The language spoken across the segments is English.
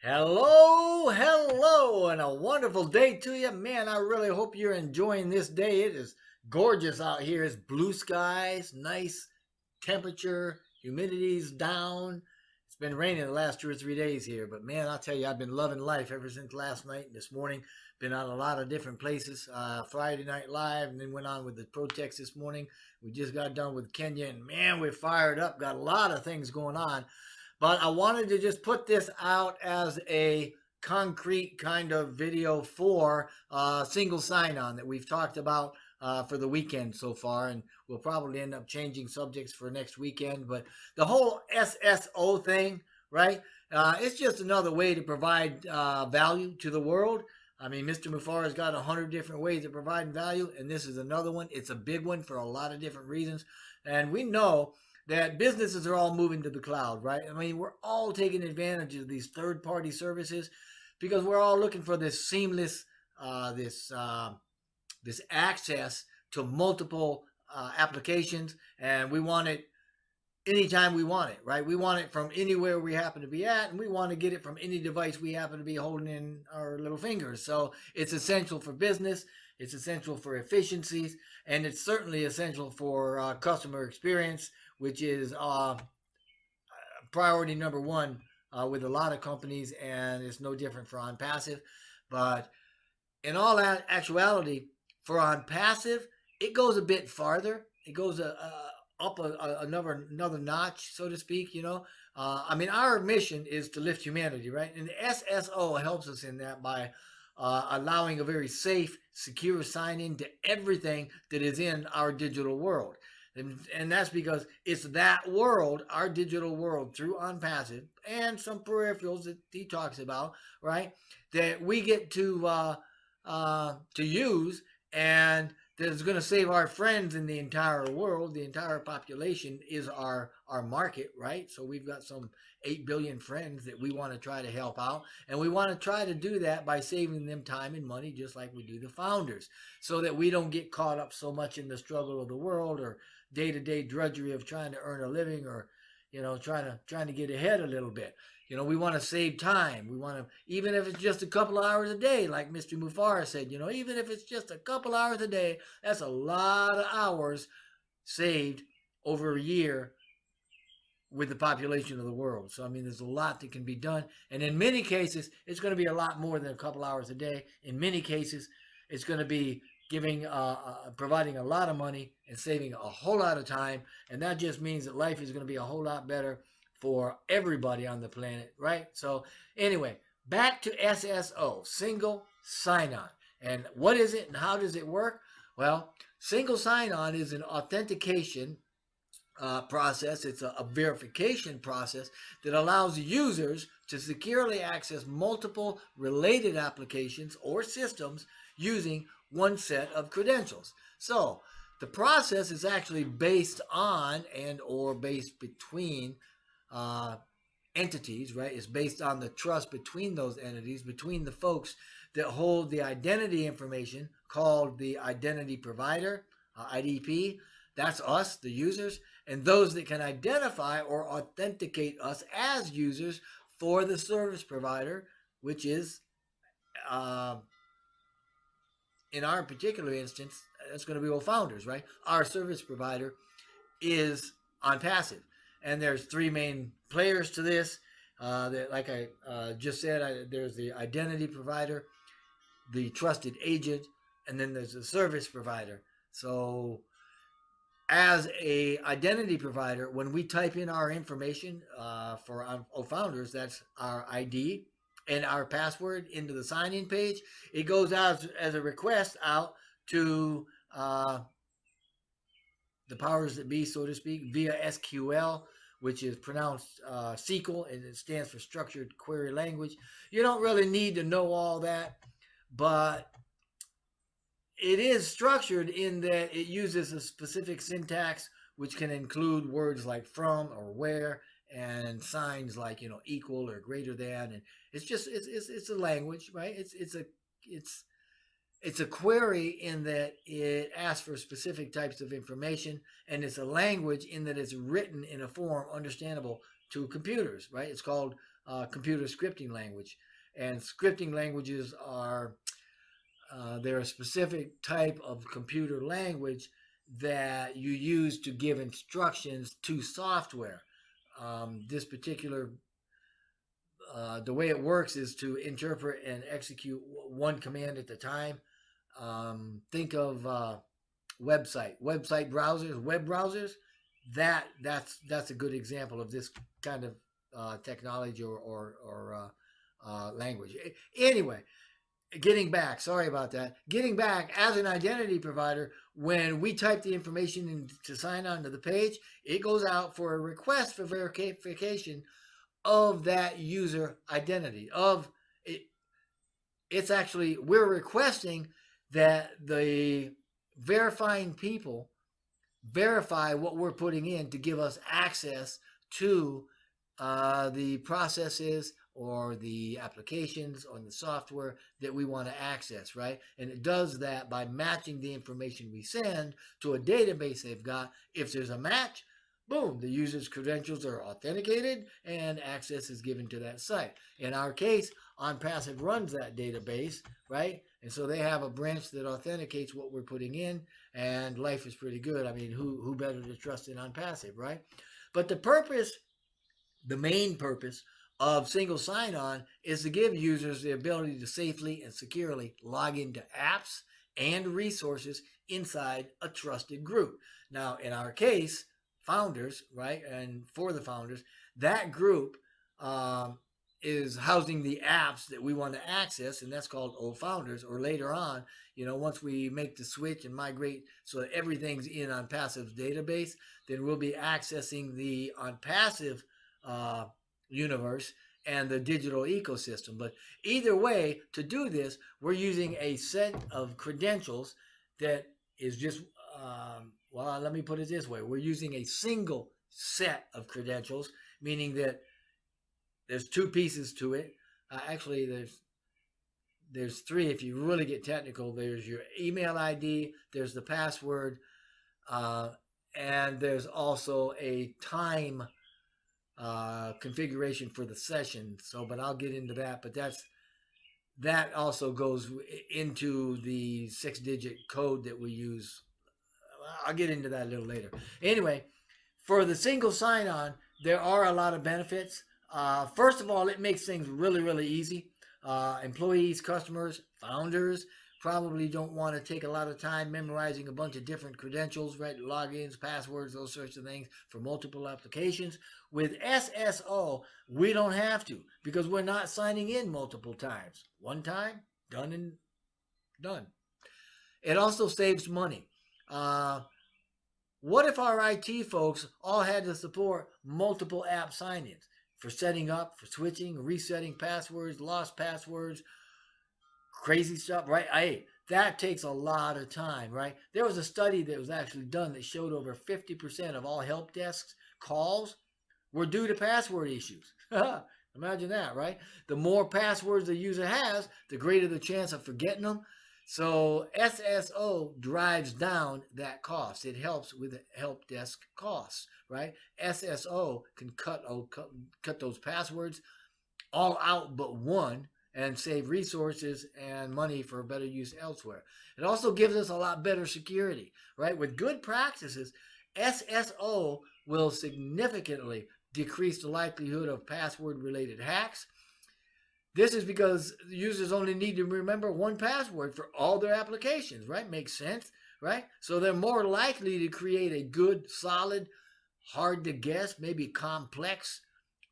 Hello, and a wonderful day to you. Man, I really hope you're enjoying this day. It is gorgeous out here. It's blue skies, nice temperature, humidity's down. It's been raining the last 2 or 3 days here, but man, I'll tell you, I've been loving life ever since last night and this morning. Been on a lot of different places. Friday Night Live, and then went on with the protest this morning. We just got done with Kenya, and man, we're fired up. Got a lot of things going on. But I wanted to just put this out as a concrete kind of video for single sign-on that we've talked about for the weekend so far, and we'll probably end up changing subjects for next weekend. But the whole SSO thing, right? It's just another way to provide value to the world. I mean, Mr. Mufar's got 100 different ways of providing value, and this is another one. It's a big one for a lot of different reasons. And we know that businesses are all moving to the cloud, right? I mean, we're all taking advantage of these third-party services because we're all looking for this seamless, this access to multiple applications, and we want it anytime we want it, right? We want it from anywhere we happen to be at, and we want to get it from any device we happen to be holding in our little fingers. So it's essential for business, it's essential for efficiencies, and it's certainly essential for customer experience, which is priority number one with a lot of companies, and it's no different for Onpassive. But in all actuality, for Onpassive, it goes a bit farther. It goes up another notch, so to speak. I mean, our mission is to lift humanity, right? And the SSO helps us in that by allowing a very safe, secure sign-in to everything that is in our digital world. And that's because it's that world, our digital world, through Onpassive and some peripherals that he talks about, right? That we get to use, and that is going to save our friends in the entire world. The entire population is our market, right? So we've got some 8 billion friends that we want to try to help out, and we want to try to do that by saving them time and money, just like we do the founders, so that we don't get caught up so much in the struggle of the world or day-to-day drudgery of trying to earn a living, or trying to get ahead a little bit. We want to save time. We want to, even if it's just a couple of hours a day, like Mr. Mufara said, even if it's just a couple hours a day, that's a lot of hours saved over a year with the population of the world. So, I mean, there's a lot that can be done. And in many cases, it's going to be a lot more than a couple hours a day. In many cases, it's going to be providing a lot of money and saving a whole lot of time. And that just means that life is going to be a whole lot better for everybody on the planet, right? So anyway, back to SSO, single sign-on. And what is it and how does it work? Well, single sign-on is an authentication process. It's a verification process that allows users to securely access multiple related applications or systems using one set of credentials. So the process is actually based on and or based between entities, right? It's based on the trust between those entities, between the folks that hold the identity information called the identity provider, IDP. That's us, the users, and those that can identify or authenticate us as users for the service provider, which is, in our particular instance, that's going to be all founders, right? Our service provider is Onpassive. And there's three main players to this. Like I just said, there's the identity provider, the trusted agent, and then there's the service provider. So as a identity provider, when we type in our information for our founders, that's our ID and our password into the sign-in page, it goes out as a request out to the powers that be, so to speak, via SQL, which is pronounced SQL, and it stands for Structured Query Language. You don't really need to know all that, but it is structured in that it uses a specific syntax, which can include words like from or where, and signs like equal or greater than, and it's a language, right? It's a query in that it asks for specific types of information, and it's a language in that it's written in a form understandable to computers, right? It's called computer scripting language. And scripting languages are they're a specific type of computer language that you use to give instructions to software. This particular the way it works is to interpret and execute one command at a time. Think of website browsers, web browsers. That's a good example of this kind of technology or language. Anyway, getting back, sorry about that. Getting back, as an identity provider, when we type the information in to sign on to the page, it goes out for a request for verification of that user identity. It's actually, we're requesting that the verifying people verify what we're putting in to give us access to the processes or the applications or the software that we want to access, right? And it does that by matching the information we send to a database they've got. If there's a match, boom, the user's credentials are authenticated and access is given to that site. In our case, Onpassive runs that database, right? And so they have a branch that authenticates what we're putting in, and life is pretty good. I mean, who better to trust than Onpassive, right? But the main purpose of single sign-on is to give users the ability to safely and securely log into apps and resources inside a trusted group. Now, in our case, founders, right, and for the founders, that group is housing the apps that we want to access, and that's called old founders. Or later on, once we make the switch and migrate so that everything's in Onpassive's database, then we'll be accessing the Onpassive universe and the digital ecosystem. But either way, to do this, we're using a set of credentials that is just, well, let me put it this way. We're using a single set of credentials, meaning that there's two pieces to it. Actually, there's three if you really get technical. There's your email ID, there's the password, and there's also a time configuration for the session. But I'll get into that. But that also goes into the 6-digit code that we use. I'll get into that a little later. Anyway, for the single sign-on, there are a lot of benefits. First of all, it makes things really, really easy. Employees, customers, founders probably don't want to take a lot of time memorizing a bunch of different credentials, right? Logins, passwords, those sorts of things for multiple applications. With SSO, we don't have to because we're not signing in multiple times. One time, done and done. It also saves money. What if our IT folks all had to support multiple app sign-ins for setting up, for switching, resetting passwords, lost passwords, crazy stuff, right? That takes a lot of time, right? There was a study that was actually done that showed over 50% of all help desks calls were due to password issues. Imagine that, right? The more passwords the user has, the greater the chance of forgetting them. So SSO drives down that cost. It helps with the help desk costs, right? SSO can cut those passwords all out but one and save resources and money for better use elsewhere. It also gives us a lot better security, right? With good practices, SSO will significantly decrease the likelihood of password-related hacks. This is because users only need to remember one password for all their applications, right? Makes sense, right? So they're more likely to create a good, solid, hard to guess, maybe complex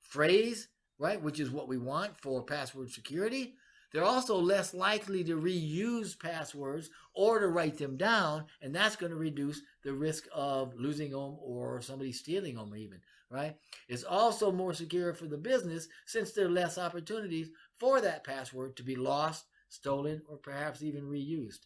phrase, right? Which is what we want for password security. They're also less likely to reuse passwords or to write them down, and that's going to reduce the risk of losing them or somebody stealing them even, right? It's also more secure for the business since there are less opportunities for that password to be lost, stolen, or perhaps even reused.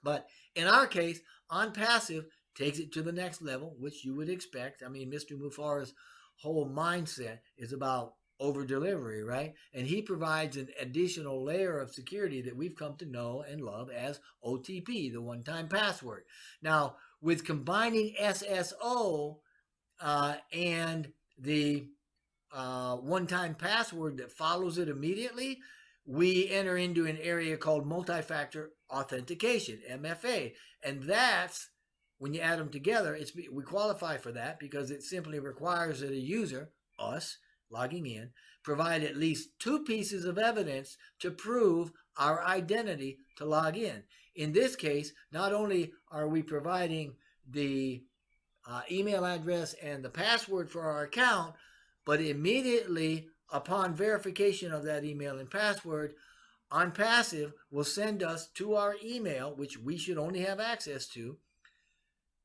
But in our case, Onpassive takes it to the next level, which you would expect. I mean, Mr. Mufar's whole mindset is about over delivery, right? And he provides an additional layer of security that we've come to know and love as OTP, the one-time password. Now, with combining SSO and the one-time password that follows it immediately, we enter into an area called multi-factor authentication, MFA. And that's when you add them together, we qualify for that because it simply requires that a user, us, logging in, provide at least two pieces of evidence to prove our identity to log in. In this case, not only are we providing the email address and the password for our account, but immediately upon verification of that email and password, Onpassive will send us to our email, which we should only have access to,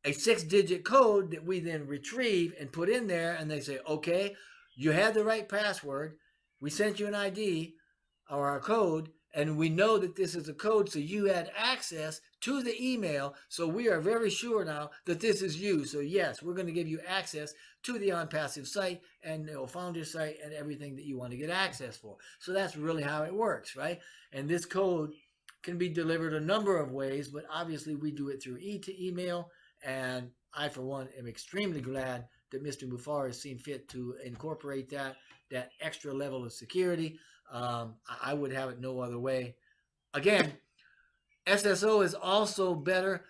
a 6-digit code that we then retrieve and put in there, and they say, okay, you had the right password, we sent you an ID or a code, and we know that this is a code, so you had access to the email, so we are very sure now that this is you. So yes, we're going to give you access to the Onpassive site and founder site and everything that you want to get access for. So that's really how it works, right? And this code can be delivered a number of ways, but obviously we do it through email, and I, for one, am extremely glad that Mr. Mufareh has seen fit to incorporate that extra level of security. I would have it no other way. Again, SSO is also better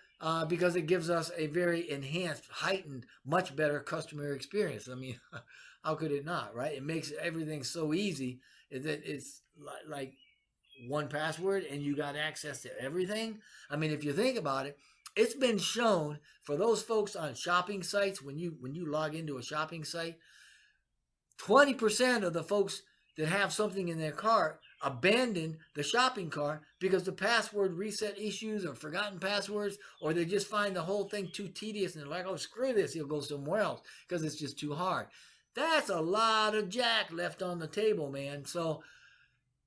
because it gives us a very enhanced, heightened, much better customer experience. I mean, how could it not, right? It makes everything so easy that it's like one password and you got access to everything. I mean, if you think about it, it's been shown for those folks on shopping sites, when you log into a shopping site, 20% of the folks that have something in their cart abandon the shopping cart because the password reset issues or forgotten passwords, or they just find the whole thing too tedious and they're like, oh, screw this, you'll go somewhere else because it's just too hard. That's a lot of jack left on the table, man. So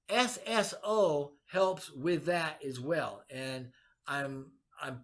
SSO helps with that as well. And I'm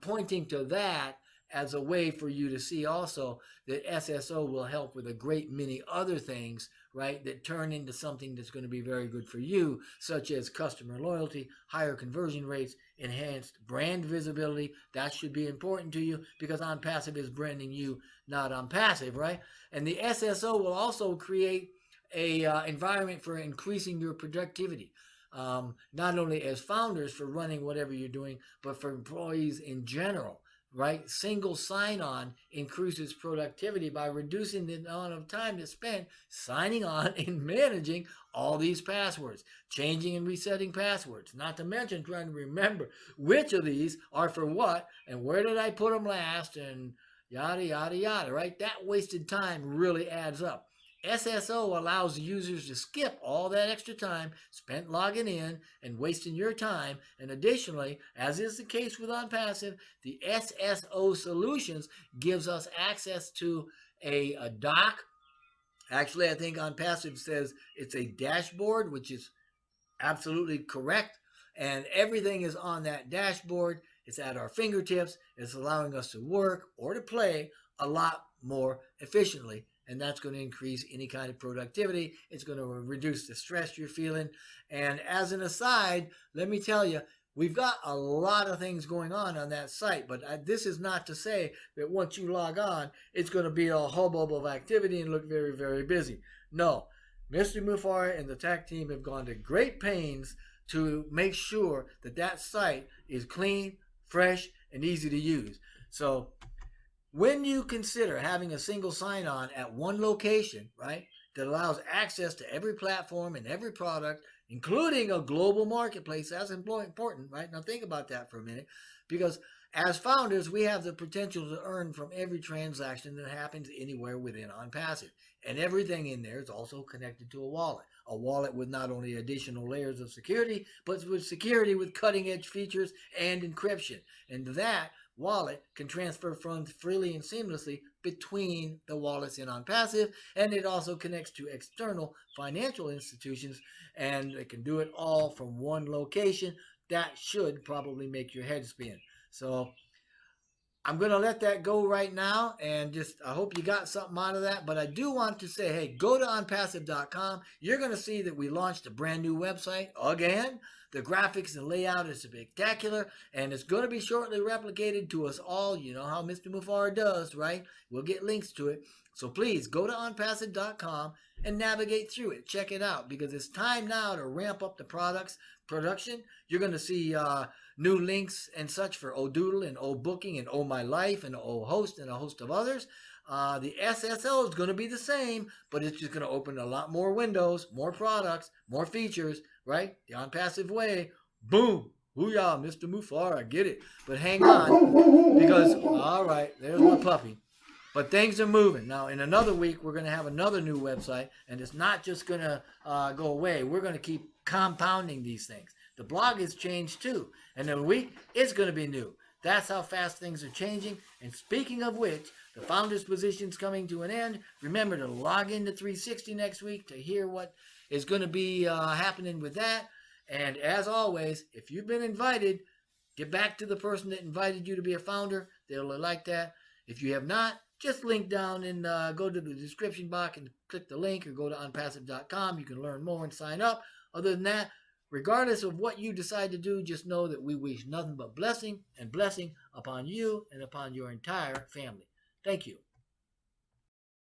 pointing to that as a way for you to see also that SSO will help with a great many other things, right, that turn into something that's going to be very good for you, such as customer loyalty, higher conversion rates, enhanced brand visibility. That should be important to you because Onpassive is branding you, not Onpassive, right? And the SSO will also create a environment for increasing your productivity. Not only as founders for running whatever you're doing, but for employees in general, right? Single sign-on increases productivity by reducing the amount of time that's spent signing on and managing all these passwords, changing and resetting passwords, not to mention trying to remember which of these are for what and where did I put them last and yada, yada, yada, right? That wasted time really adds up. SSO allows users to skip all that extra time spent logging in and wasting your time. And additionally, as is the case with Onpassive, the SSO solutions gives us access to a doc. Actually, I think Onpassive says it's a dashboard, which is absolutely correct. And everything is on that dashboard. It's at our fingertips. It's allowing us to work or to play a lot more efficiently. And that's going to increase any kind of productivity. It's going to reduce the stress you're feeling. And as an aside, let me tell you, we've got a lot of things going on that site. But this is not to say that once you log on, it's going to be a hubbub of activity and look very, very busy. No, Mr. Mufareh and the tech team have gone to great pains to make sure that that site is clean, fresh, and easy to use. So when you consider having a single sign-on at one location, right, that allows access to every platform and every product, including a global marketplace, that's important, right? Now think about that for a minute, because as founders, we have the potential to earn from every transaction that happens anywhere within Onpassive. And everything in there is also connected to a wallet with not only additional layers of security, but with security with cutting-edge features and encryption. And that wallet can transfer funds freely and seamlessly between the wallets in Onpassive, and it also connects to external financial institutions, and it can do it all from one location. That should probably make your head spin. So I'm going to let that go right now, and I hope you got something out of that. But I do want to say, hey, go to onpassive.com. You're going to see that we launched a brand new website again. The graphics and layout is spectacular, and it's going to be shortly replicated to us all. You know how Mr. Mufareh does, right? We'll get links to it. So please go to onpassive.com and navigate through it. Check it out because it's time now to ramp up the production. You're going to see new links and such for Odoodle and Booking and My Life and Host and a host of others. The SSO is going to be the same, but it's just going to open a lot more windows, more products, more features, right? The Onpassive way. Boom. Hoo-yah, Mr. Mufar, I get it. But hang on, because, all right, there's my puppy. But things are moving. Now, in another week, we're going to have another new website, and it's not just going to go away. We're going to keep compounding these things. The blog has changed, too. And in a week, it's going to be new. That's how fast things are changing. And speaking of which, the founder's position's coming to an end. Remember to log into 360 next week to hear what is going to be happening with that. And as always, if you've been invited, get back to the person that invited you to be a founder. They'll like that. If you have not, just link down and go to the description box and click the link or go to onpassive.com. You can learn more and sign up. Other than that, regardless of what you decide to do, just know that we wish nothing but blessing and blessing upon you and upon your entire family. Thank you.